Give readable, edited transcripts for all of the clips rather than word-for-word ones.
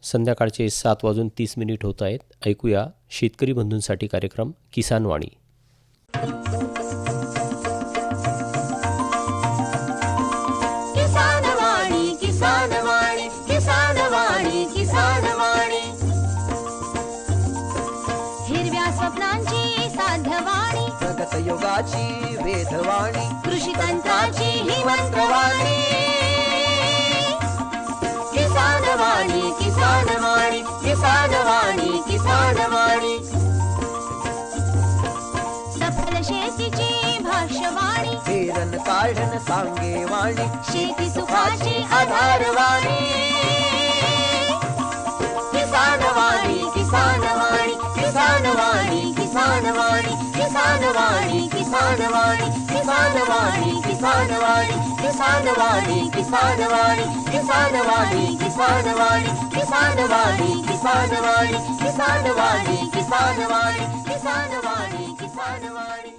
संध्याकाळचे 7:30 होत आहेत. ऐकूया शेतकरी बंधूंसाठी कार्यक्रम किसान वाणी. किसान वाणी, किसान वाणी, किसान वाणी, किसान वाणी. हिरव्या स्वप्नांची साध्यवाणी, प्रगत युगाची वेधवाणी, कृषी तंत्राची ही मंत्रवाणी. किसान वाणी, किसान वाणी, किसान वाणी, किसान वाणी. सफल शेतीची भाष्यवाणी, पेरन काढन सांगे वाणी, शेती सुखाची आधारवाणी. किसान वाणी, किसान वाणी, किसान वाणी, किसान वाणी, किसान वाणी, किसान वाणी, किसान वाणी, किसान वाणी, किसान वाणी, किसान वाणी, किसान वाणी, किसान वाणी, किसान वाणी, किसान वाणी, किसान वाणी, किसान वाणी, किसान वाणी, किसान वाणी.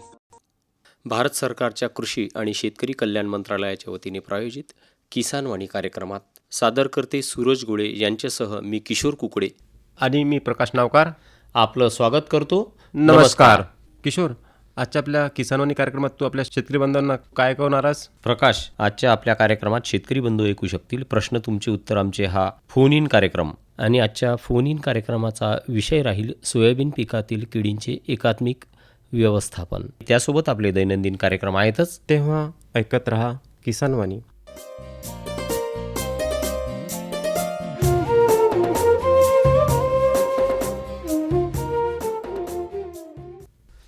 भारत सरकारच्या कृषी आणि शेतकरी कल्याण मंत्रालयाच्या वतीने प्रायोजित किसान वाणी कार्यक्रमात सादर करते सूरज गोळे यांच्यासह मी किशोर कुकडे आणि मी प्रकाश नावकार. आपलं स्वागत करतो. नमस्कार किशोर. आजच्या आपल्या किसानवाणी कार्यक्रमात तू आपल्या शेतकरी बांधवांना काय कळवणार आहेस? प्रकाश, आजच्या आपल्या कार्यक्रमात शेतकरी बंधू ऐकू शकतील प्रश्न तुमचे उत्तर आमचे हा फोन इन कार्यक्रम. आणि आजच्या फोन इन कार्यक्रमाचा विषय राहील सोयाबीन पिकातील किडींचे एकात्मिक व्यवस्थापन. त्यासोबत आपले दैनंदिन कार्यक्रम आहेतच, तेव्हा ऐकत रहा किसानवाणी.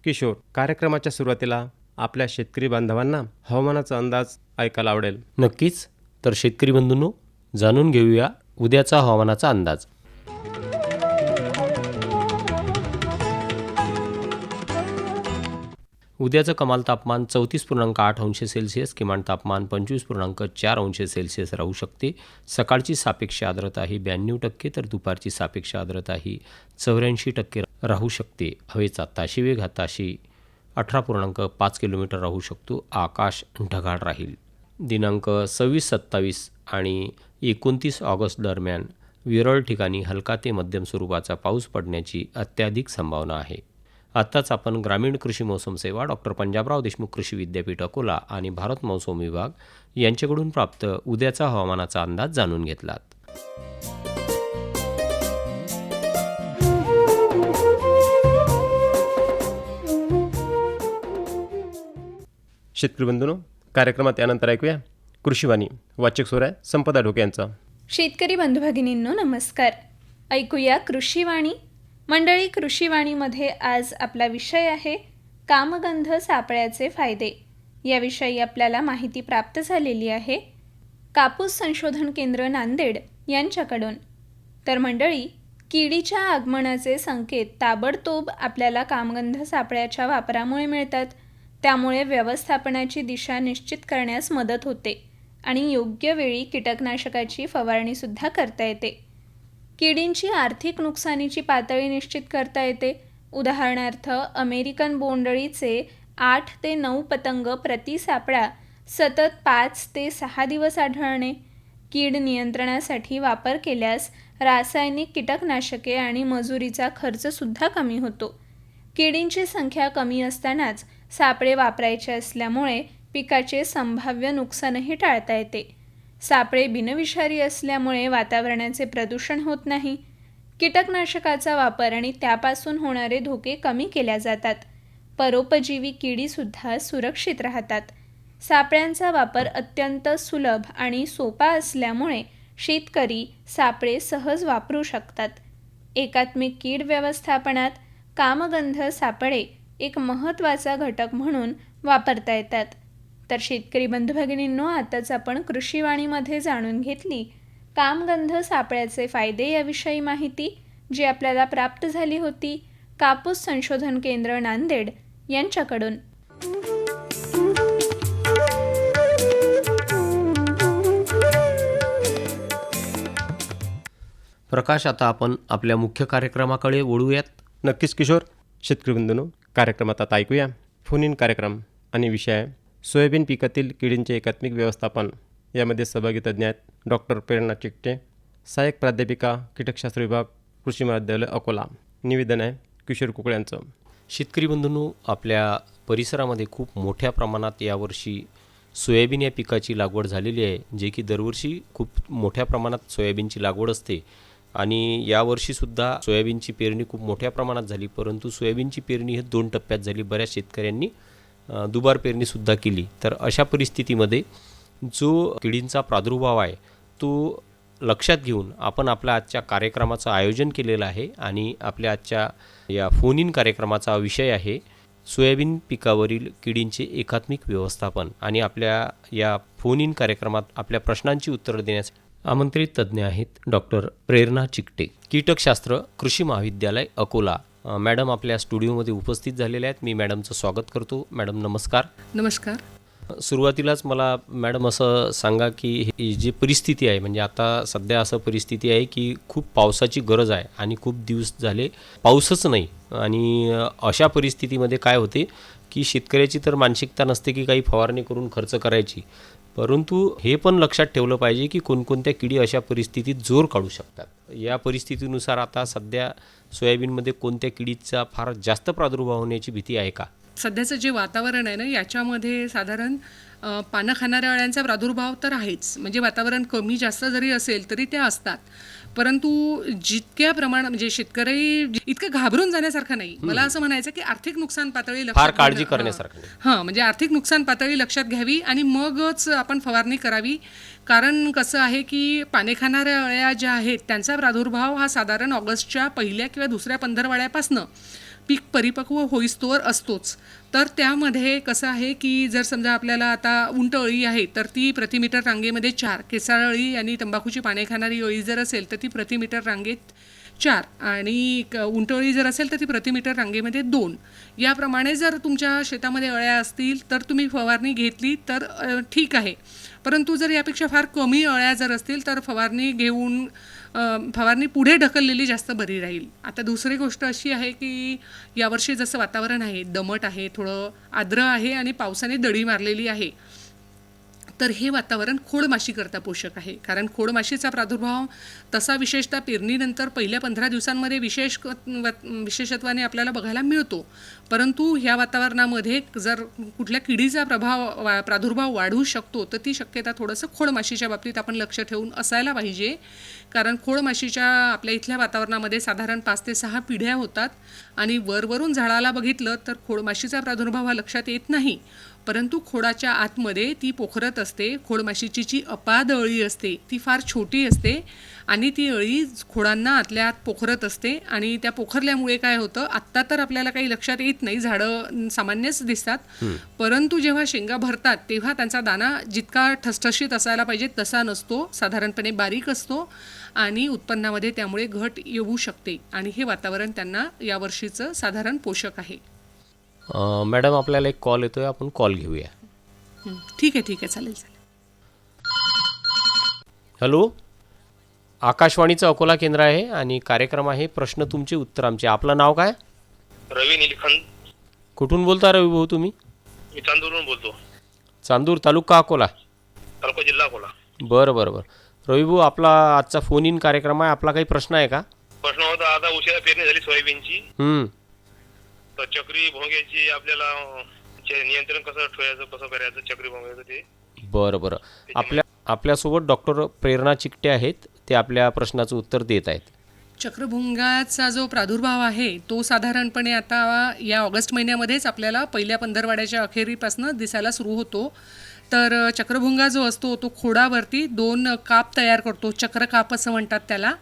किशोर, कार्यक्रमाच्या सुरुवातीला आपल्या शेतकरी बांधवांना हवामानाचा अंदाज ऐकायला आवडेल. नक्कीच. तर शेतकरी बंधूंनो, जाणून घेऊया उद्याचा हवामानाचा अंदाज. उद्याचं कमाल तापमान 34.8 अंश सेल्सिअस, किमान तापमान 25.4 अंश सेल्सिअस राहू शकते. सकाळची सापेक्ष आर्द्रता ही 92%, तर दुपारची सापेक्ष आर्द्रता ही 84% राहू शकते. हवेचा ताशी वेग हा ताशी 18.5 किलोमीटर राहू शकतो. आकाश ढगाळ राहील. दिनांक 26, 27 आणि 29 ऑगस्ट दरम्यान विरळ ठिकाणी हलका ते मध्यम स्वरूपाचा पाऊस पडण्याची अत्याधिक संभावना आहे. आत्ताच आपण ग्रामीण कृषी मौसम सेवा डॉक्टर पंजाबराव देशमुख कृषी विद्यापीठ अकोला आणि भारत मौसम विभाग यांच्याकडून प्राप्त उद्याचा हवामानाचा अंदाज जाणून घेतलात. शेतकरी बंधूंनो, कार्यक्रमात यानंतर ऐकूया कृषीवाणी. वाचक स्वर आहे संपदा ढोके यांचा. शेतकरी बंधू भगिनींनो नमस्कार. ऐकूया कृषीवाणी. मंडळी, कृषीवाणीमध्ये आज आपला विषय आहे कामगंध सापळ्याचे फायदे. याविषयी आपल्याला माहिती प्राप्त झालेली आहे कापूस संशोधन केंद्र नांदेड यांच्याकडून. तर मंडळी, किडीच्या आगमनाचे संकेत ताबडतोब आपल्याला कामगंध सापळ्याच्या वापरामुळे मिळतात. त्यामुळे व्यवस्थापनाची दिशा निश्चित करण्यास मदत होते आणि योग्य वेळी कीटकनाशकाची फवारणीसुद्धा करता येते. किडींची आर्थिक नुकसानीची पातळी निश्चित करता येते. उदाहरणार्थ, अमेरिकन बोंडअळीचे 8 ते 9 पतंग प्रति सापळा सतत 5 ते 6 दिवस आढळणे. कीड नियंत्रणासाठी वापर केल्यास रासायनिक कीटकनाशके आणि मजुरीचा खर्चसुद्धा कमी होतो. किडींची संख्या कमी असतानाच सापळे वापरायचे असल्यामुळे पिकाचे संभाव्य नुकसानही टाळता येते. सापळे बिनविषारी असल्यामुळे वातावरणाचे प्रदूषण होत नाही. कीटकनाशकाचा वापर आणि त्यापासून होणारे धोके कमी केल्या जातात. परोपजीवी किडीसुद्धा सुरक्षित राहतात. सापळ्यांचा वापर अत्यंत सुलभ आणि सोपा असल्यामुळे शेतकरी सापळे सहज वापरू शकतात. एकात्मिक कीड व्यवस्थापनात कामगंध सापळे एक महत्त्वाचा घटक म्हणून वापरता येतात. तर शेतकरी बंधू भगिनींनो, आताच आपण कृषीवाणीमध्ये जाणून घेतली कामगंध सापळ्याचे फायदे याविषयी माहिती, जी आपल्याला प्राप्त झाली होती कापूस संशोधन केंद्र नांदेड यांच्याकडून. प्रकाश, आता आपण आपल्या मुख्य कार्यक्रमाकडे वळूयात. नक्कीच किशोर. शेतकरी बंधूंनो, कार्यक्रमात आता ऐकूया फोन इन कार्यक्रम आणि विषय आहे सोयाबीन पिकातील किडींचे एकात्मिक व्यवस्थापन. यामध्ये सहभागी तज्ज्ञ आहेत डॉक्टर प्रेरणा चिकटे, सहाय्यक प्राध्यापिका कीटकशास्त्र विभाग कृषी महाविद्यालय अकोला. निवेदन आहे किशोर कुकळे यांचं. शेतकरी बंधूंनो, आपल्या परिसरामध्ये खूप मोठ्या प्रमाणात यावर्षी सोयाबीन या पिकाची लागवड झालेली आहे, जे की दरवर्षी खूप मोठ्या प्रमाणात सोयाबीनची लागवड असते आणि यावर्षीसुद्धा सोयाबीनची पेरणी खूप मोठ्या प्रमाणात झाली. परंतु सोयाबीनची पेरणी हे 2 टप्प्यात झाली. बऱ्याच शेतकऱ्यांनी दुबार पेरणीसुद्धा केली. तर अशा परिस्थितीमध्ये जो किडींचा प्रादुर्भाव आहे तो लक्षात घेऊन आपण आपल्या आजच्या कार्यक्रमाचं आयोजन केलेलं आहे आणि आपल्या आजच्या या फोन इन कार्यक्रमाचा विषय आहे सोयाबीन पिकावरील किडींचे एकात्मिक व्यवस्थापन. आणि आपल्या या फोन इन कार्यक्रमात आपल्या प्रश्नांची उत्तरं देण्यासाठी आमंत्रित तज्ज्ञ आहेत डॉक्टर प्रेरणा चिकटे, कीटकशास्त्र कृषी महाविद्यालय अकोला. मॅडम आपल्या स्टुडिओमध्ये उपस्थित झालेल्या आहेत. मी मॅडमचं स्वागत करतो. मॅडम नमस्कार. नमस्कार. सुरुवातीलाच मला मॅडम असं सांगा की ही जी परिस्थिती आहे, म्हणजे आता सध्या असं परिस्थिती आहे की खूप पावसाची गरज आहे आणि खूप दिवस झाले पाऊसच नाही. आणि अशा परिस्थितीमध्ये काय होते की शेतकऱ्याची तर मानसिकता नसते की काही फवारणी करून खर्च करायची, परंतु हे पण लक्षात ठेवलं पाहिजे की कोणकोणत्या किडी अशा परिस्थितीत जोर काढू शकतात. या परिस्थितीनुसार आता सध्या सोयाबीनमध्ये कोणत्या किडीचा फार जास्त प्रादुर्भाव होण्याची भीती आहे का? सध्याचं जे वातावरण आहे ना, याच्यामध्ये साधारण पानं खाणाऱ्या अळ्यांचा प्रादुर्भाव तर आहेच. म्हणजे वातावरण कमी जास्त जरी असेल तरी त्या असतात, परंतु जितक्या प्रमाणात म्हणजे शेतकरी इतकं घाबरून जाण्यासारखं नाही. मला असं म्हणायचं की आर्थिक नुकसान पातळी फार काळजी करण्यासारखं नाही. हां, म्हणजे आर्थिक नुकसान पातळी लक्षात घ्यावी आणि मगच आपण फवारणी करावी. कारण कसं आहे की पाने खाणाऱ्या अळ्या ज्या आहेत त्यांचा प्रादुर्भाव हा साधारण ऑगस्टच्या पहिल्या किंवा दुसऱ्या पंधरवड्यापासनं पीक परिपक्व होईस्तोवर असतोच. तर त्यामध्ये कसं आहे की जर समजा आपल्याला आता उंट अळी आहे तर ती प्रतिमीटर रांगेमध्ये 4, केसाळ अळी आणि तंबाखूची पाने खाणारी अळी जर असेल तर ती प्रतिमीटर रांगेत 4 आणि उंट अळी जर असेल तर ती प्रतिमीटर रांगेमध्ये 2. याप्रमाणे जर तुमच्या शेतामध्ये अळ्या असतील तर तुम्ही फवारणी घेतली तर ठीक आहे. परंतु जर यापेक्षा फार कमी अळ्या जर असतील तर फवारणी पुढे ढकललेली जास्त बरी राहील. आता दुसरी गोष्ट अशी आहे की यावर्षी जसं वातावरण आहे, दमट आहे, थोडं आर्द्र आहे आणि पावसाने दडी मारलेली आहे, तर हे वातावरण खोडमाशीकरता पोषक आहे. कारण खोडमाशीचा प्रादुर्भाव तसा विशेषतः पेरणीनंतर पहिल्या 15 दिवसांमध्ये विशेषत्वाने आपल्याला बघायला मिळतो. परंतु ह्या वातावरणामध्ये जर कुठल्या किडीचा प्रादुर्भाव वाढू शकतो तर ती शक्यता थोडंसं खोडमाशीच्या बाबतीत आपण लक्ष ठेवून असायला पाहिजे. कारण खोडमाशीच्या आपल्या इथल्या वातावरणामध्ये साधारण 5 ते 6 पिढ्या होतात आणि वरवरून झाडाला बघितलं तर खोडमाशीचा प्रादुर्भाव हा लक्षात येत नाही, परंतु खोडाच्या आतमध्ये ती पोखरत असते. खोडमाशीची जी अपाद अळी असते ती फार छोटी असते आणि ती अळी खोडांना आतल्या आत पोखरत असते आणि त्या पोखरल्यामुळे काय होतं, आत्ता तर आपल्याला काही लक्षात येत नाही, झाडं सामान्यच दिसतात, परंतु जेव्हा शेंगा भरतात तेव्हा त्यांचा दाना जितका ठसठशीत असायला पाहिजे तसा नसतो, साधारणपणे बारीक असतो आणि उत्पन्नामध्ये त्यामुळे घट येऊ शकते. आणि हे वातावरण त्यांना यावर्षीचं साधारण पोषक आहे. मॅडम आपल्याला एक कॉल येतोय, आपण कॉल घेऊया. ठीक आहे, चालेल. हॅलो, आकाशवाणीचं अकोला केंद्र आहे आणि कार्यक्रम आहे प्रश्न तुमचे उत्तर आमचे. आपलं नाव काय? रवी नीलखंड. कुठून बोलता रवी भाऊ तुम्ही? मी चांदूरवरून बोलतो. चांदूर तालुका अकोला? तालुका जिल्हा अकोला. बरं. रवी भाऊ, आपला आजचा फोन इन कार्यक्रम आहे. आपला काही प्रश्न आहे का? प्रश्न होता, आता उशिरा पेरणी झाली सोयाबीनची, तर चक्री भोंग्याची आपल्याला नियंत्रण कसं ठेवायचं, कसं करायचं चक्री भोंग्याचं ते? बरं. आपल्यासोबत डॉक्टर प्रेरणा चिकटे आहेत, ते आपल्या प्रश्नाचं उत्तर देत आहेत. चक्रभुंगाचा जो प्रादुर्भाव आहे तो साधारणपणे आता या ऑगस्ट महिन्यामध्येच आपल्याला पहिल्या पंधरवड्याच्या अखेरीपासून दिसायला सुरू होतो. तर चक्रभुंगा जो असतो तो खोडावरती 2 काप तयार करतो, चक्रकाप असं म्हणतात त्याला,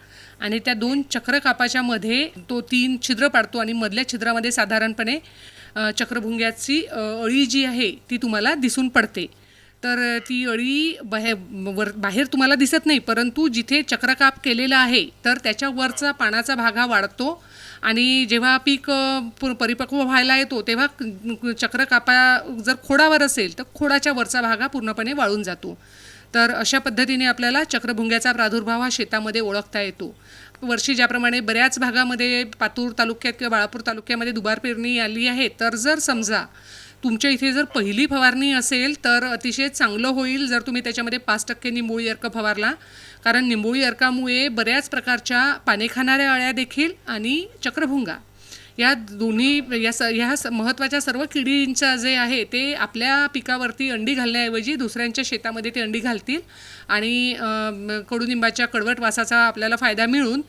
आणि त्या 2 चक्रकापाच्या मध्ये तो 3 छिद्र पाडतो आणि मधल्या छिद्रामध्ये साधारणपणे चक्रभुंग्याची अळी जी आहे ती तुम्हाला दिसून पडते. तर ती अळी बाहेर तुम्हाला दिसत नाही, परंतु जिथे चक्रकाप केलेला आहे तर त्याच्यावरचा पानाचा भाग हा वाढतो आणि जेव्हा पीक परिपक्व व्हायला येतो तेव्हा चक्रकापा जर खोडावर असेल तर खोडाच्या वरचा भाग हा पूर्णपणे वाळून जातो. तर अशा पद्धतीने आपल्याला चक्रभुंग्याचा प्रादुर्भाव हा शेतामध्ये ओळखता येतो. वर्षी ज्याप्रमाणे बऱ्याच भागामध्ये पातूर तालुक्यात किंवा बाळापूर तालुक्यामध्ये दुबार पेरणी आली आहे, तर जर समजा तुमच्या इथे जर पहिली फवारणी असेल तर अतिशय चांगलं होईल जर तुम्ही त्याच्यामध्ये 5% निंबोळी अर्क फवारला, कारण निंबोळी अर्कामुळे बऱ्याच प्रकारच्या पाने खाणाऱ्या अळ्या देखील आणि चक्रभुंगा या दोन्ही महत्त्वाच्या सर्व किडींचा जे आहे ते आपल्या पिकावरती अंडी घालण्याऐवजी दुसऱ्यांच्या शेतामध्ये ते अंडी घालतील आणि कडुनिंबाच्या कडवट वासाचा आपल्याला फायदा मिळून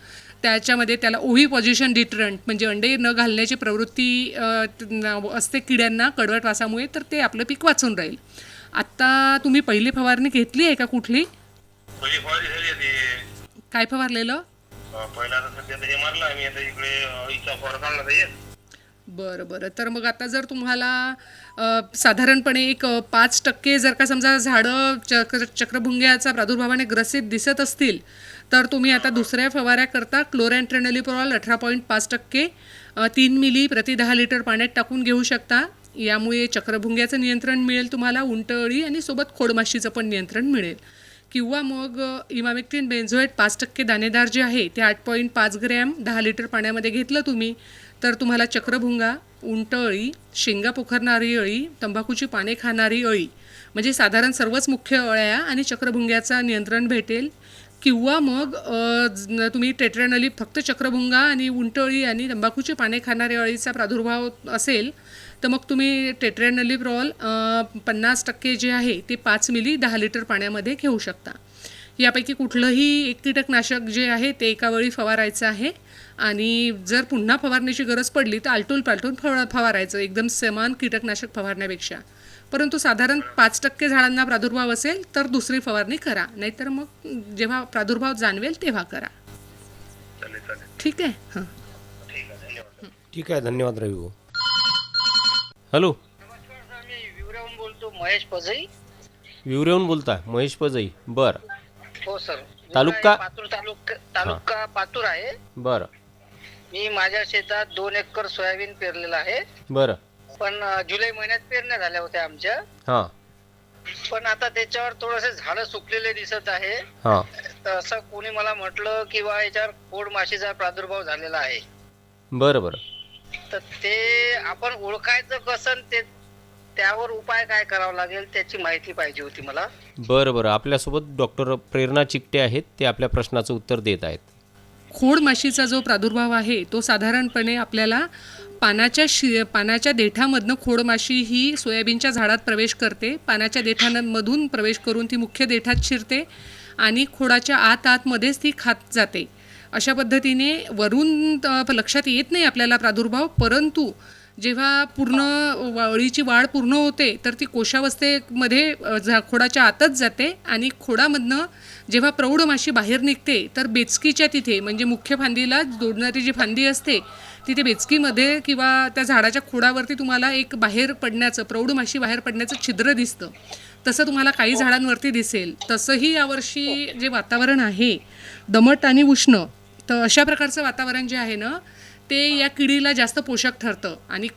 त्याच्यामध्ये त्याला ओव्ही पॉझिशन डिटरंट म्हणजे अंडे न घालण्याची प्रवृत्ती असते किड्यांना कडवट वासामुळे, तर ते आपलं पीक वाचून राहील. आत्ता तुम्ही पहिली फवारणी घेतली आहे का कुठली? पहिली फवारणी झाली आहे. काय फवारलेलं? पहिला तर सध्या हे मारलं आम्ही, आता इकडे अळीचा फवारा काढला पाहिजे. बरं. तर मग आता जर तुम्हाला साधारणपणे एक 5% जर का समजा झाडं चक्रभुंग्याचा प्रादुर्भावाने ग्रसित दिसत असतील तर तुम्ही आता दुसऱ्या फवाऱ्याकरता क्लोरॅन्ट्रेनोलिप्रॉल 18.5% 3 मिली प्रति 10 लिटर पाण्यात टाकून घेऊ शकता. यामुळे चक्रभुंग्याचं नियंत्रण मिळेल तुम्हाला, उंटअळी आणि सोबत खोडमाशीचं पण नियंत्रण मिळेल. किंवा मग इमामेक्टिन बेन्झोएट 5% दाणेदार जे आहे ते 8.5 ग्रॅम 10 लिटर पाण्यामध्ये घेतलं तुम्ही तर तुम्हाला चक्रभुंगा, उंटअळी, शेंगा पोखरणारी अळी, तंबाखूची पाने खाणारी अळी म्हणजे साधारण सर्वच मुख्य अळ्या आणि चक्रभुंग्याचा नियंत्रण भेटेल. किंवा मग तुम्ही टेट्रानली फक्त चक्रभुंगा आणि उंटअळी आणि तंबाखूची पाने खाणाऱ्या अळीचा प्रादुर्भाव असेल तर मग तुम्ही टेट्रानलिप्रॉल 50% जे आहे ते 5 मिली 10 लिटर पाण्यामध्ये घेऊ शकता. यापैकी कुठलंही एक कीटकनाशक जे आहे ते एका वेळी फवारायचं आहे आणि जर पुन्हा फवारण्याची गरज पडली तर आलटून पालटून फवारायचं, एकदम समान कीटकनाशक फवारण्यापेक्षा. परंतु साधारण 5% झाडांना प्रादुर्भाव असेल तर दुसरी फवारणी करा, नाहीतर मग जेव्हा प्रादुर्भाव जाणवेल तेव्हा करा. ठीक आहे? हां, ठीक आहे. धन्यवाद रवी भाऊ. हॅलो, मी विवराहून बोलतो, महेश पजई. विवरेहून बोलताय महेश पजई. बरं. हो सर. तालुका? पातूर तालुका पातूर आहे. बरं. मी माझ्या शेतात 2 एकर सोयाबीन पेरलेलं आहे. बरं. पण जुलै महिन्यात पेरण्या झाल्या होत्या आमच्या. हां. पण आता त्याच्यावर थोडेसे झाडं सुकलेले दिसत आहे. हां. तर असं कोणी मला म्हटलं की बा याच्यावर खोडमाशीचा प्रादुर्भाव झालेला आहे. बरं. तर ते आपण ओळखायचं कसं, ते त्यावर उपाय काय करावा लागेल त्याची माहिती पाहिजे होती मला. बरं. आपल्यासोबत डॉक्टर प्रेरणा चिकटे आहेत, ते आपल्या प्रश्नाचं उत्तर देत आहेत. खोडमाशीचा जो प्रादुर्भाव आहे तो साधारणपणे आपल्याला पानाच्या देठामधनं खोडमाशी ही सोयाबीनच्या झाडात प्रवेश करते. पानाच्या देठांमधून प्रवेश करून ती मुख्य देठात शिरते आणि खोडाच्या आतमध्येच ती खात जाते. अशा पद्धतीने वरून लक्षात येत नाही आपल्याला प्रादुर्भाव, परंतु जेव्हा पूर्ण अळीची वाढ पूर्ण होते तर ती कोशावस्थेमध्ये खोडाच्या आतच जाते आणि खोडामधनं जेव्हा प्रौढ माशी बाहेर निघते तर बेचकीच्या तिथे म्हणजे मुख्य फांदीला जोडणारी जी फांदी असते तिथे बेचकीमध्ये किंवा त्या झाडाच्या खोडावरती तुम्हाला एक बाहेर पडण्याचं, प्रौढ माशी बाहेर पडण्याचं छिद्र दिसतं. तसं तुम्हाला काही झाडांवरती दिसेल. तसंही यावर्षी जे वातावरण आहे दमट आणि उष्ण, तर अशा प्रकारचं वातावरण जे आहे ना ते या किडीला जास्त पोषक ठरतं आणि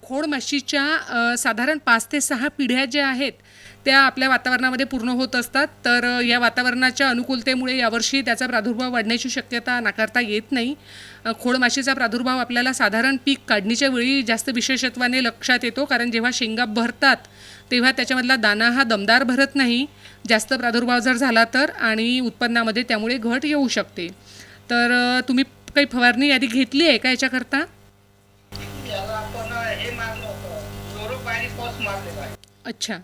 खोडमाशीच्या साधारण 5 ते 6 पिढ्या ज्या आहेत त्या आपल्या वातावरणामध्ये पूर्ण होत असतात. तर या वातावरणाच्या अनुकूलतेमुळे यावर्षी त्याचा प्रादुर्भाव वाढण्याची शक्यता नाकारता येत नाही. खोडमाशीचा प्रादुर्भाव आपल्याला साधारण पीक काढणीच्या वेळी जास्त विशेषत्वाने लक्षात येतो, कारण जेव्हा शेंगा भरतात तेव्हा त्याच्यामधला दाना हा दमदार भरत नाही जास्त प्रादुर्भाव जर झाला तर, आणि उत्पन्नामध्ये त्यामुळे घट येऊ शकते. तर तुम्ही काही फवारणी यादी घेतली आहे का याच्याकरता? अच्छा,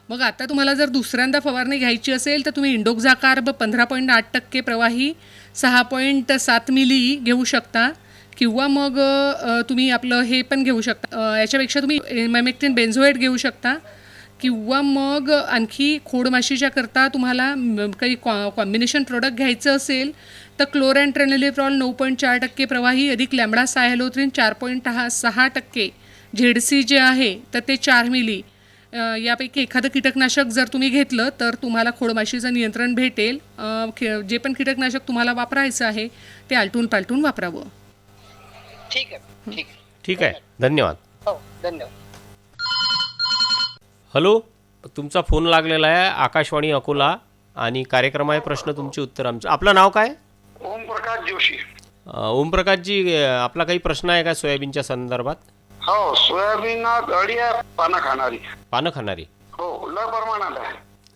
मग आता तुम्हाला जर दुसऱ्यांदा फवारणी घ्यायची असेल तर तुम्ही इंडोक्झाकार्ब 15.8% प्रवाही 6.7 मिली घेऊ शकता. किंवा मग तुम्ही आपलं हे पण घेऊ शकता, याच्यापेक्षा तुम्ही इमामेक्टिन बेन्झोएट घेऊ शकता. किंवा मग आणखी खोडमाशीच्या करता तुम्हाला काही कॉम्बिनेशन प्रोडक्ट घ्यायचं असेल तर क्लोरॅन्ट्रेनलिप्रॉल 9.4% प्रवाही अधिक लॅम्बडा सायहॅलोथ्रिन 4.6%, झेडसी जे आहे तर ते 4 मिली. यापैकी एखादं कीटकनाशक जर तुम्ही घेतलं तर तुम्हाला खोडमाशीचं नियंत्रण भेटेल. जे पण कीटकनाशक तुम्हाला वापरायचं आहे ते आलटून पालटून वापरावं. ठीक आहे. धन्यवाद. हो, धन्यवाद. हॅलो, तुमचा फोन लागलेला आहे आकाशवाणी अकोला आणि कार्यक्रम आहे प्रश्न तुमचे उत्तर आमचं. आपलं नाव काय? ओमप्रकाश जोशी. ओमप्रकाशजी, आपला काही प्रश्न आहे का सोयाबीनच्या संदर्भात? हो, सोयाबीनात अळी आहे पानं खाणारी. पानं खाणारी. हो, लय प्रमाणात आहे.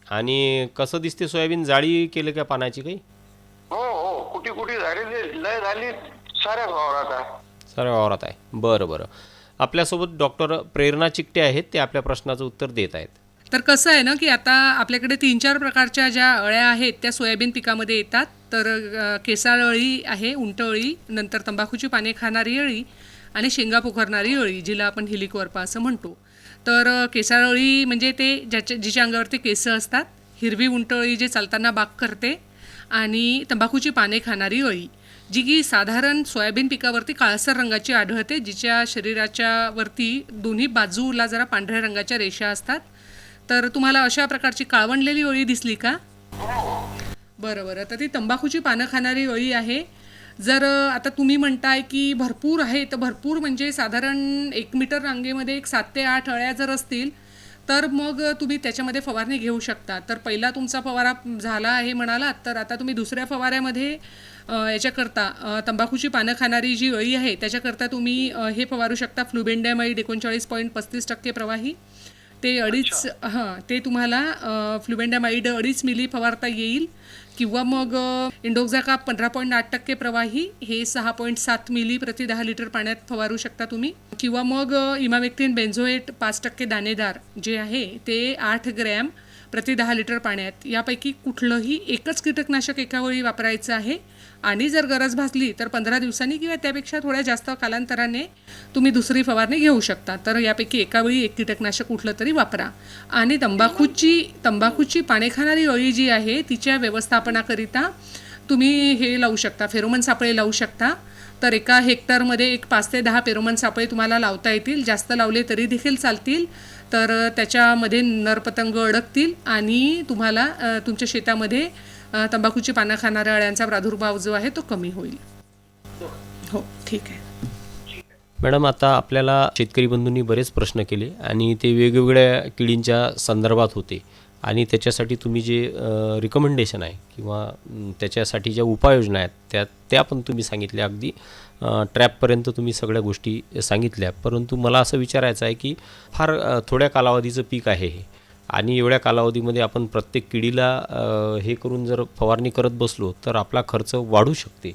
आणि कसं दिसते सोयाबीन, जाळी केलं का पानाची काही? हो हो, कुठे कुठे झाली, लय झाली, साऱ्या वावरात आहे. सर्व वावरात आहे. बरं. आपल्यासोबत डॉक्टर प्रेरणा चिकटे आहेत, ते आपल्या प्रश्नाचं उत्तर देत आहेत. तर कसं आहे ना की आता आपल्याकडे 3-4 प्रकारच्या ज्या अळ्या आहेत त्या सोयाबीन पिकामध्ये येतात. तर केसाळ अळी आहे, उंट अळी, नंतर तंबाखूची पाने खाणारी अळी आणि शेंगा पोखरणारी अळी, जिला आपण हेलिकोवर्पा असं म्हणतो. तर केसाळ अळी म्हणजे ते जिच्या अंगावरती केसं असतात. हिरवी उंट अळी जे चालताना बाक करते. आणि तंबाखूची पाने खाणारी अळी, जी की साधारण सोयाबीन पिकावरती काळसर रंगाची आढळते, जिच्या शरीराच्या वरती दोन्ही बाजूला जरा पांढऱ्या रंगाच्या रेषा असतात. तर तुम्हाला अशा प्रकारची काळवंडलेली अळी दिसली का? बरं. तर ती तंबाखूची पानं खाणारी अळी आहे. जर आता तुम्ही म्हणताय की भरपूर आहे, तर भरपूर म्हणजे साधारण 1 मीटर रांगेमध्ये एक 7 ते 8 अळ्या जर असतील तर मग तुम्ही त्याच्यामध्ये फवारणी घेऊ शकता. तर पहिला तुमचा फवारा झाला आहे म्हणालात, तर आता तुम्ही दुसऱ्या फवाऱ्यामध्ये याच्याकरता तंबाखूची पानं खाणारी जी अळी आहे त्याच्याकरता तुम्ही हे फवारू शकता, फ्लुबेंडामाइड 39.35% प्रवाही. ते तुम्हाला फ्लुबेंडामाइड 2.5 मिली फवारता येईल. किंवा मग इंडोक्झाकाप 15.8% प्रवाही, हे 6.7 मिली प्रति 10 लिटर पाण्यात फवारू शकता तुम्ही. किंवा मग इमामेक्टिन बेन्झोएट 5% दाणेदार जे आहे ते 8 ग्रॅम प्रति 10 लिटर पाण्यात. यापैकी कुठलंही एकच कीटकनाशक एका वेळी वापरायचं आहे. आणि जर गरज भासली तर 15 दिवसांनी किंवा त्यापेक्षा थोड्या जास्त कालांतराने तुम्ही दुसरी फवारणी घेऊ शकता. तर यापैकी एका वेळी एक कीटकनाशक कुठलं तरी वापरा. आणि तंबाखूची पाने खाणारी अळी जी आहे तिच्या व्यवस्थापनाकरिता तुम्ही हे लावू शकता, फेरोमन सापळे लावू शकता. तर एका हेक्टरमध्ये 5 ते 10 फेरोमन सापळे तुम्हाला लावता येतील. जास्त लावले तरी देखील चालतील. तर त्याच्यामध्ये नरपतंग अडकतील आणि तुम्हाला तुमच्या शेतामध्ये तंबाखूची पानं खाणाऱ्या अळ्यांचा प्रादुर्भाव जो आहे तो कमी होईल. हो, ठीक आहे मॅडम. आता आपल्याला शेतकरी बंधूंनी बरेच प्रश्न केले आणि ते वेगवेगळ्या किडींच्या संदर्भात होते. आणि त्याच्यासाठी तुम्ही जे रिकमेंडेशन आहे किंवा त्याच्यासाठी ज्या उपाययोजना आहेत त्या पण तुम्ही सांगितल्या. अगदी ट्रॅपपर्यंत तुम्ही सगळ्या गोष्टी सांगितल्या. परंतु मला असं विचारायचं आहे की फार थोड्या कालावधीचं पीक आहे हे, आणि एवढ्या कालावधीमध्ये आपण प्रत्येक किडीला हे करून जर फवारणी करत बसलो तर आपला खर्च वाढू शकते.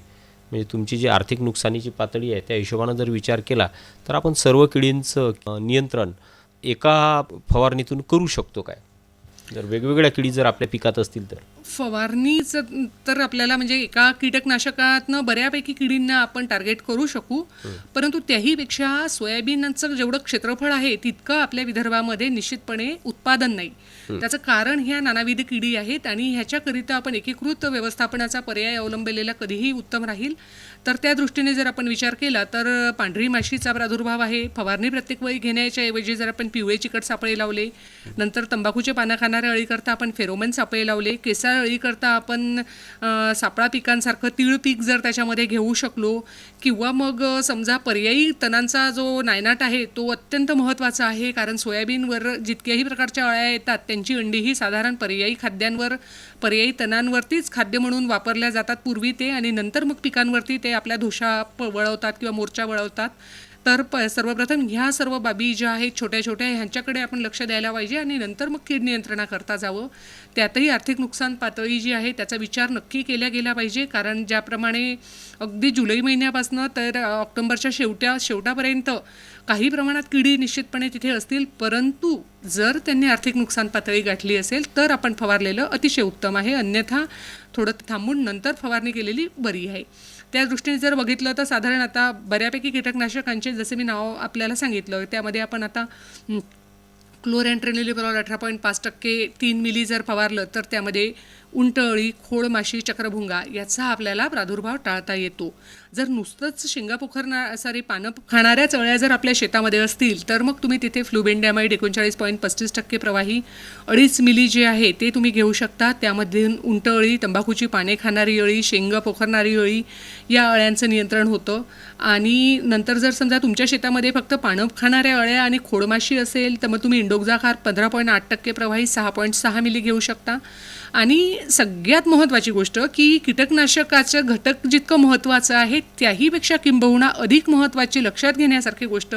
म्हणजे तुमची जी आर्थिक नुकसानीची पातळी आहे त्या हिशोबानं जर विचार केला तर आपण सर्व किडींचं नियंत्रण एका फवारणीतून करू शकतो काय, जर वेगवेगळ्या किडी जर आपल्या पिकात असतील तर? फवारणीचं तर आपल्याला म्हणजे एका कीटकनाशकातनं बऱ्यापैकी किडींना आपण टार्गेट करू शकू. परंतु त्याहीपेक्षा सोयाबीनचं जेवढं क्षेत्रफळ आहे तितकं आपल्या विदर्भामध्ये निश्चितपणे उत्पादन नाही. त्याचं कारण ह्या नानाविध किडी आहेत आणि ह्याच्याकरिता आपण एकीकृत व्यवस्थापनाचा पर्याय अवलंबलेला कधीही उत्तम राहील. तर त्या दृष्टीने जर आपण विचार केला तर पांढरी माशीचा प्रादुर्भाव आहे. फवारणी प्रत्येक वेळी घेण्याच्या ऐवजी जर आपण पिवळे चिकट सापळे लावले, नंतर तंबाखूचे पानं खाणाऱ्या अळीकरता आपण फेरोमन सापळे लावले, केसाळ अळीकरता आपण सापळा पिकांसारखं तीळ पीक जर त्याच्यामध्ये घेऊ शकलो, किंवा मग समजा पर्यायी तणांचा जो नायनाट आहे तो अत्यंत महत्त्वाचा आहे. कारण सोयाबीनवर जितक्याही प्रकारच्या अळ्या येतात त्यांची अंडी ही साधारण पर्यायी खाद्यांवर, पर्यायी तणांवरतीच खाद्य म्हणून वापरल्या जातात पूर्वी ते, आणि नंतर मग पिकांवरती ते आपल्या धोशा वळवतात किंवा मोर्चा वळवतात. तर सर्वप्रथम ह्या सर्व बाबी ज्या आहेत छोट्या छोट्या ह्यांच्याकडे आपण लक्ष द्यायला पाहिजे आणि नंतर मग कीड नियंत्रणाकरता जावं. त्यातही आर्थिक नुकसान पातळी जी आहे त्याचा विचार नक्की केला गेला पाहिजे. कारण ज्याप्रमाणे अगदी जुलै महिन्यापासून तर ऑक्टोबरच्या शेवटापर्यंत काही प्रमाणात किडी निश्चितपणे तिथे असतील, परंतु जर त्यांनी आर्थिक नुकसान पातळी गाठली असेल तर आपण फवारलेलं अतिशय उत्तम आहे. अन्यथा थोडं थांबून नंतर फवारणी केलेली बरी आहे. त्या दृष्टीने जर बघितलं तर साधारण आता बऱ्यापैकी कीटकनाशकांचे जसे मी नाव आपल्याला सांगितलं त्यामध्ये आपण आता क्लोरॅन्ट्रेनिलिप्रॉल 18.5% 3 मिली जर फवारलं तर त्यामध्ये उंटअळी, खोळमाशी, चक्रभुंगा याचा आपल्याला प्रादुर्भाव टाळता येतो. जर नुसतंच शेंगा पोखरणारी पानं खाणाऱ्याच अळ्या जर आपल्या शेतामध्ये असतील तर मग तुम्ही तिथे फ्लुबेंडामाइड 39.35% प्रवाही 2.5 मिली जे आहे ते तुम्ही घेऊ शकता. त्यामध्ये उंटअळी, तंबाखूची पाने खाणारी अळी, शेंगा पोखरणारी अळी या अळ्यांचं नियंत्रण होतं. आणि नंतर जर समजा तुमच्या शेतामध्ये फक्त पानं खाणाऱ्या अळ्या आणि खोडमाशी असेल तर मग तुम्ही इंडोक्झाकाप 15.8% प्रवाही 6.6 मिली घेऊ शकता. आणि सगळ्यात महत्त्वाची गोष्ट की कीटकनाशकाचं घटक जितकं महत्त्वाचं आहे त्याहीपेक्षा किंबहुना अधिक महत्त्वाची लक्षात घेण्यासारखी गोष्ट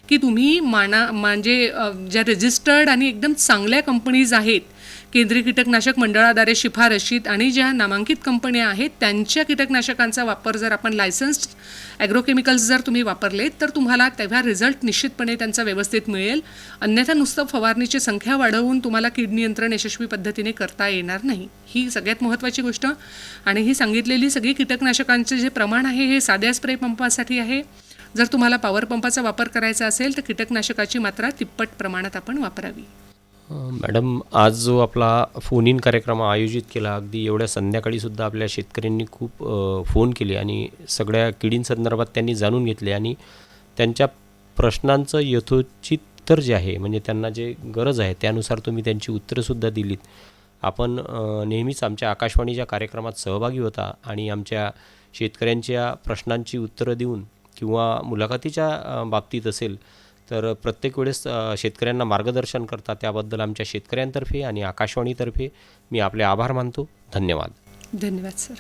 की तुम्ही म्हणजे ज्या रजिस्टर्ड आणि एकदम चांगल्या कंपनीज आहेत, केंद्रीय कीटकनाशक मंडळाद्वारे शिफारशीत आणि ज्या नामांकित कंपन्या आहेत त्यांच्या कीटकनाशकांचा वापर जर आपण लायसन्स्ड ॲग्रोकेमिकल्स जर तुम्ही वापरले तर तुम्हाला तेव्हा रिझल्ट निश्चितपणे त्यांचा व्यवस्थित मिळेल. अन्यथा नुसतं फवारणीची संख्या वाढवून तुम्हाला कीड नियंत्रण यशस्वी पद्धतीने करता येणार नाही. ही सगळ्यात महत्त्वाची गोष्ट. आणि ही सांगितलेली सगळी कीटकनाशकांचे जे प्रमाण आहे हे साध्या स्प्रे पंपासाठी आहे. जर तुम्हाला पॉवर पंपाचा वापर करायचा असेल तर कीटकनाशकाची मात्रा तिप्पट प्रमाणात आपण वापरावी. मॅडम, आज जो आपला फोन इन कार्यक्रम आयोजित केला, अगदी एवढ्या संध्याकाळीसुद्धा आपल्या शेतकऱ्यांनी खूप फोन केले आणि सगळ्या किडींसंदर्भात त्यांनी जाणून घेतले आणि त्यांच्या प्रश्नांचं यथोचित उत्तर जे आहे, म्हणजे त्यांना जे गरज आहे त्यानुसार तुम्ही त्यांची उत्तरंसुद्धा दिलीत. आपण नेहमीच आमच्या आकाशवाणीच्या कार्यक्रमात सहभागी होता आणि आमच्या शेतकऱ्यांच्या प्रश्नांची उत्तरं देऊन किंवा मुलाखतीच्या बाबतीत असेल तर प्रत्येक वेळेस शेतकऱ्यांना मार्गदर्शन करता. त्याबद्दल आमच्या शेतकऱ्यांतर्फे आणि आकाशवाणीतर्फे मी आपले आभार मानतो. धन्यवाद. धन्यवाद सर.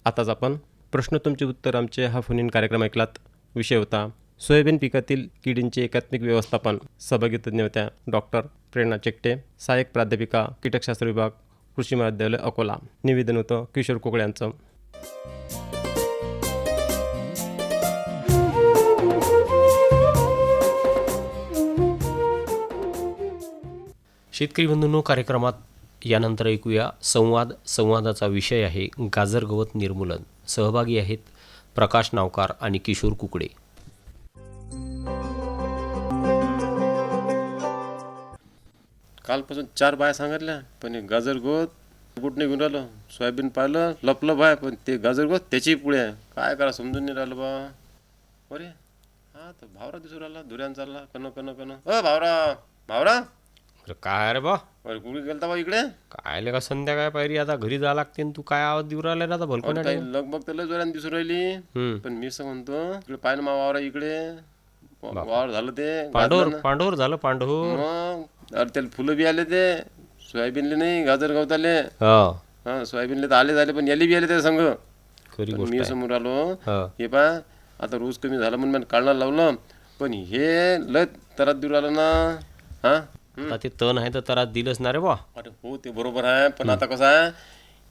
आताच आपण प्रश्न तुमचे उत्तर आमचे हा फोन इन कार्यक्रम ऐकलात. विषय होता सोयाबीन पिकातील किडींचे एकात्मिक व्यवस्थापन. सहभागी तज्ज्ञ होत्या डॉक्टर प्रेरणा चेकटे, सहाय्यक प्राध्यापिका कीटकशास्त्र विभाग, कृषी महाविद्यालय अकोला. निवेदन होतं किशोर कोकळे यांचं. शेतकरी बंधूंनो, कार्यक्रमात यानंतर ऐकूया संवाद. संवादाचा विषय आहे गाजर गवत निर्मूलन. सहभागी आहेत प्रकाश नावकार आणि किशोर कुकडे. कालपासून 4 बाया सांगितल्या, पण हे गाजर गवत कुठं निघून राहिलं. सोयाबीन पाहिलं लपलं आहे, पण ते गाजर गवत त्याची पुढे आहे. काय करा समजून नाही राहिलं बा. अरे हा तर भावरा दिसून राहिला, धुऱ्यान चालला कन कन कन. भावरा भावरा, काय रे बा, अरे कुठे गेलता बा इकडे? काय का संध्याकाळ पाहिजे, आता घरी जावं लागते. तू काय आवाज देऊ राहिला ना आता भलकोन लगभग तर लय जोरान दिसून राहिली. पण मी असं म्हणतो इकडे पाहिलं मा वावरा इकडे वावर झालं ते पांढोर झालं. पांढोर मग अरे त्याला फुलं बी आले, ते सोयाबीनले नाही गाजर गवताले. हा सोयाबीनले तर आले झाले, पण याले बी आले त्या संघ. मी समोर आलो हे पा आता रोज कमी झाला म्हणून मला काढणार लावलं, पण हे लय तरात देऊ राहिलं ना. हा ते तण आहे तर तरात दिलंच ना रे बा. अरे हो ते बरोबर आहे, पण आता कसं आहे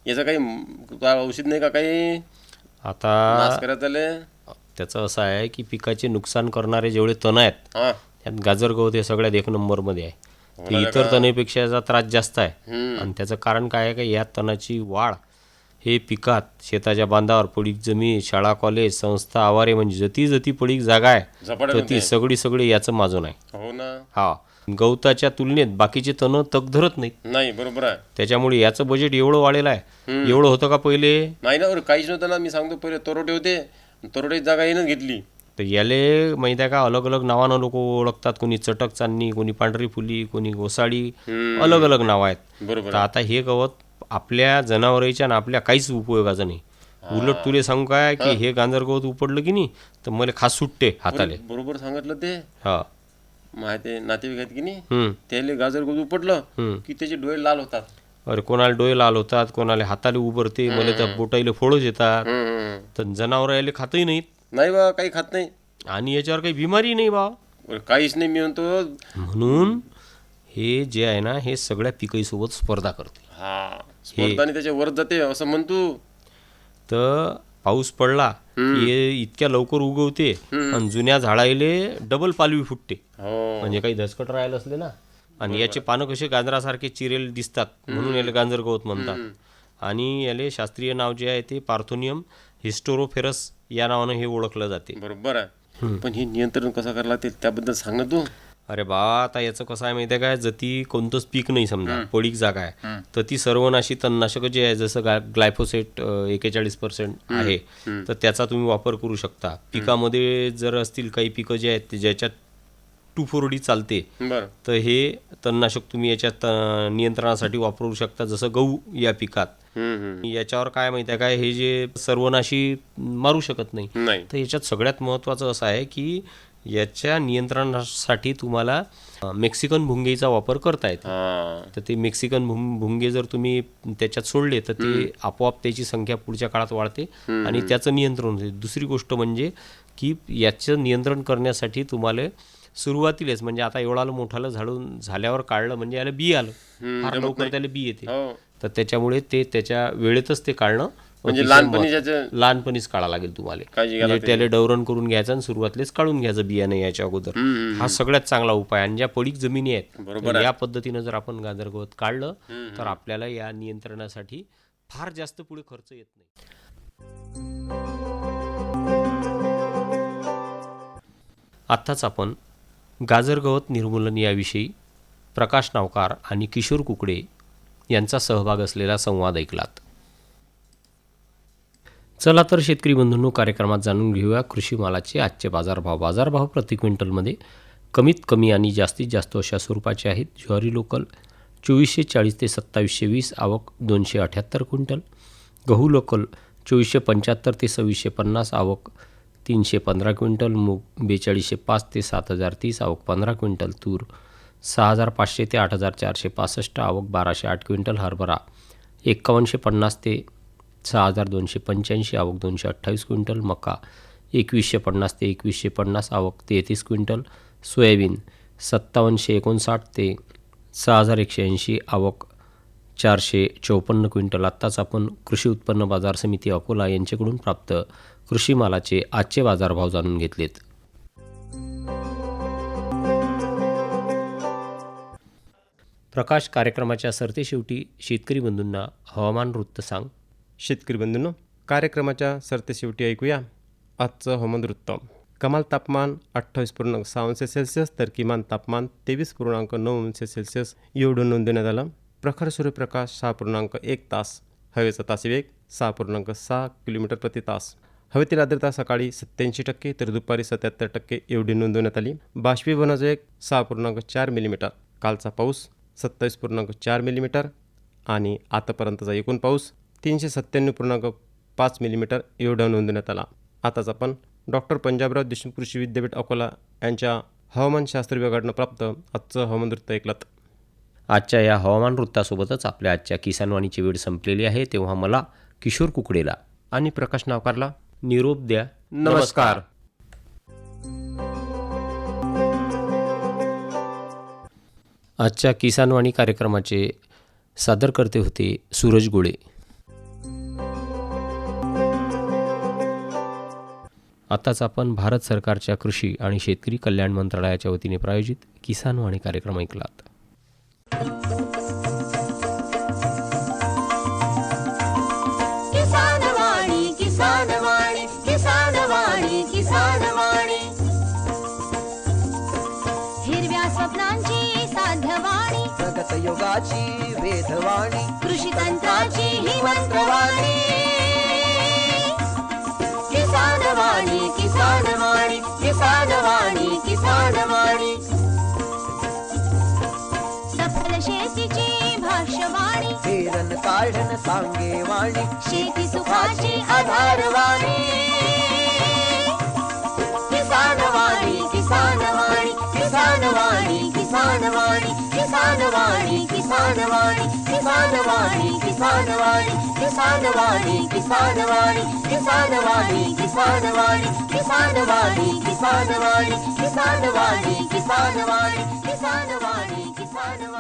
याचं काही औषध नाही का काही आता नाश करायचं? त्याचं असं आहे की पिकाचे नुकसान करणारे जेवढे तण आहेत त्यात गाजर गवत हे सगळ्यात 1 नंबरमध्ये आहे. ते इतर तणापेक्षा याचा त्रास जास्त आहे. आणि त्याचं कारण काय आहे का या तणाची वाढ हे पिकात, शेताच्या बांधावर, पडीक जमीन, शाळा, कॉलेज, संस्था, आवारे, म्हणजे जती पडीक जागा आहे तर ती सगळी याचं माजून आहे. हो ना. हा, गवताच्या तुलनेत बाकीचे तण तग धरत नाही. बरोबर आहे. त्याच्यामुळे याचं बजेट एवढं वाढलेलं आहे. एवढं होतं का पहिले? नाही ना, काहीच नव्हतं ना. मी सांगतो पहिले तरोटे होते, तरोटे जागा येणं घेतली. तर याले माहिती आहे का, अलग अलग नावानं लोक ओळखतात. कोणी चटक चांदणी, कोणी पांढरी फुली, कोणी गोसाळी, अलग अलग नाव आहेत. बरोबर. तर आता हे गवत आपल्या जनावरांच्या आणि आपल्या काहीच उपयोगाचं नाही. उलट तुले सांगू काय की हे गांजर गवत उपडलं की नाही तर मला खास सुटते हाताले. बरोबर सांगितलं ते. हा माहिती नातेवाईक आहेत की नाही, त्याले गाजर गवत उपडलं की त्याचे डोळे लाल होतात. अरे कोणाला डोळे लाल होतात, कोणाला हाताले उभरते, मला तर बोटाईले फोडच येतात. तर जनावर याले खातही नाहीत. नाही बा, काही खात नाही आणि याच्यावर काही बिमारी नाही बा, काहीच नाही. मी म्हणतो म्हणून हे जे आहे ना हे सगळ्या पिकाईसोबत स्पर्धा करते. स्पर्धाने त्याच्या वर जाते असं म्हणतो. तर पाऊस पडला की इतक्या लवकर उगवते आणि जुन्या झाडाले डबल पालवी फुटते. म्हणजे काही धसकट राहायला असले ना. आणि याचे पानं कसे गाजरासारखे चिरेल दिसतात म्हणून याला गांजर गवत म्हणतात. आणि याले शास्त्रीय नाव जे आहे ते पार्थोनियम हिस्टोरोफेरस या नावानं हे ओळखलं जाते. बरोबर आहे. पण हे नियंत्रण कसं करायला लागते त्याबद्दल सांग ना तू. अरे बा, आता याचं कसं आहे माहिती आहे काय, जती कोणतंच पीक नाही समजा पडीक जागा आहे तर ती सर्वनाशी तणनाशक जे आहे जसं ग्लायफोसेट 41% आहे तर त्याचा तुम्ही वापर करू शकता. पिकामध्ये जर असतील काही पिकं जे आहेत ज्याच्यात 2,4-D चालते तर हे तणनाशक तुम्ही याच्यात नियंत्रणासाठी वापरू शकता. जसं गहू या पिकात याच्यावर काय माहिती आहे काय, हे जे सर्वनाशी मारू शकत नाही. तर याच्यात सगळ्यात महत्त्वाचं असं आहे की याच्या नियंत्रणासाठी तुम्हाला मेक्सिकन भुंगेचा वापर करता येतो. तर ते मेक्सिकन भुंगे जर तुम्ही त्याच्यात सोडले तर ते आपोआप त्याची संख्या पुढच्या काळात वाढते आणि त्याचं नियंत्रण होते. दुसरी गोष्ट म्हणजे की याचं नियंत्रण करण्यासाठी तुम्हाला सुरुवातीलाच म्हणजे आता एवढालं मोठालं झाल्यावर काढलं म्हणजे याला बी आलं, फार लवकर त्याला बी येते. तर त्याच्यामुळे ते त्याच्या वेळेतच ते काढणं म्हणजे लहानपणीच काढा लागेल तुम्हाला. म्हणजे त्याला डवरण करून घ्यायचं आणि सुरुवातीलाच काढून घ्यायचं बियाणं याच्या अगोदर. हा सगळ्यात चांगला उपाय. आणि ज्या पडीक जमिनी आहेत या पद्धतीनं जर आपण गाजर गवत काढलं तर आपल्याला या नियंत्रणासाठी फार जास्त पुढे खर्च येत नाही. आत्ताच आपण गाजर गवत निर्मूलन याविषयी प्रकाश नावकार आणि किशोर कुकडे यांचा सहभाग असलेला संवाद ऐकलात. चला तर शेतकरी बंधूंनो, कार्यक्रमात जाणून घेऊया कृषी मालाचे आजचे बाजारभाव. बाजारभाव प्रति क्विंटलमध्ये कमीत कमी आणि जास्तीत जास्त अशा स्वरूपाचे आहेत. ज्वारी लोकल 2440 ते 2720, आवक 278 क्विंटल. गहू लोकल 2475 ते 2650, आवक 315 क्विंटल. मूग 4205 ते 7030, आवक 15 क्विंटल. तूर 6500 ते 8465, आवक 1208 क्विंटल. हरभरा 5150 ते 6285, आवक 228 क्विंटल. मका 2150 ते 2150, आवक 33 क्विंटल. सोयाबीन 5759 ते 6180, आवक 454 क्विंटल. आत्ताच आपण कृषी उत्पन्न बाजार समिती अकोला यांच्याकडून प्राप्त कृषी मालाचे आजचे बाजारभाव जाणून घेतलेत. प्रकाश कार्यक्रमाच्या सरतेशेवटी शेतकरी बंधूंना हवामान वृत्त सांग. शेतकरी बंधूंनो, कार्यक्रमाच्या सरतेशेवटी ऐकूया आजचं हवामान वृत्त. कमाल तापमान 28.6 अंश सेल्सिअस तर किमान तापमान 23.9 अंश सेल्सिअस एवढं नोंदवण्यात आलं. प्रखर सूर्यप्रकाश 6.1 तास. हवेचा तासवेग 6.6 किलोमीटर प्रति तास. हवेतील आर्द्रता सकाळी 87% तर दुपारी 77% एवढी नोंदवण्यात आली. बाष्पीभवनाचा वेग 6.4 मिलीमीटर. कालचा पाऊस 27.4 मिलीमीटर आणि आतापर्यंतचा एकूण पाऊस 397.5 मिलीमीटर एवढा नोंदवण्यात आला. आताच आपण डॉक्टर पंजाबराव देशमुख कृषी विद्यापीठ अकोला यांच्या हवामानशास्त्र विभागाकडून प्राप्त आजचं हवामान वृत्त ऐकलात. आजच्या या हवामान वृत्तासोबतच आपल्या आजच्या किसानवाणीची वेळ संपलेली आहे. तेव्हा मला किशोर कुकडेला आणि प्रकाश नावकारला निरोप द्या. नमस्कार. आजच्या किसानवाणी कार्यक्रमाचे सादरकर्ते होते सूरज गोळे. आताच आपण भारत सरकारच्या कृषी आणि शेतकरी कल्याण मंत्रालयाच्या वतीने प्रायोजित किसानवाणी कार्यक्रम ऐकलात. किसानवाणी किसानवाणी किसानवाणी किसानवाणी, हिरव्या स्वप्नांची साध्यवाणी, प्रगत योगाची वेधवाणी, कृषी तंत्राची ही मंत्रवाणी. किसानवाणी किसानवाणी किसानवाणी किसानवाणी, सफल शेतीची भाष्यवाणी, पेरन काढण सांगे वाणी, शेती सुखाची आधारवाणी. किसानवाणी किसानवाणी किसानवाणी किसानवाणी किसानवाणी किसानवाणी किसानवाणी किसानवाणी किसानवाणी किसानवाणी किसानवाणी किसानवाणी किसानवाणी किसानवाणी किसानवाणी किसानवाणी किसानवाणी किसानवाणी.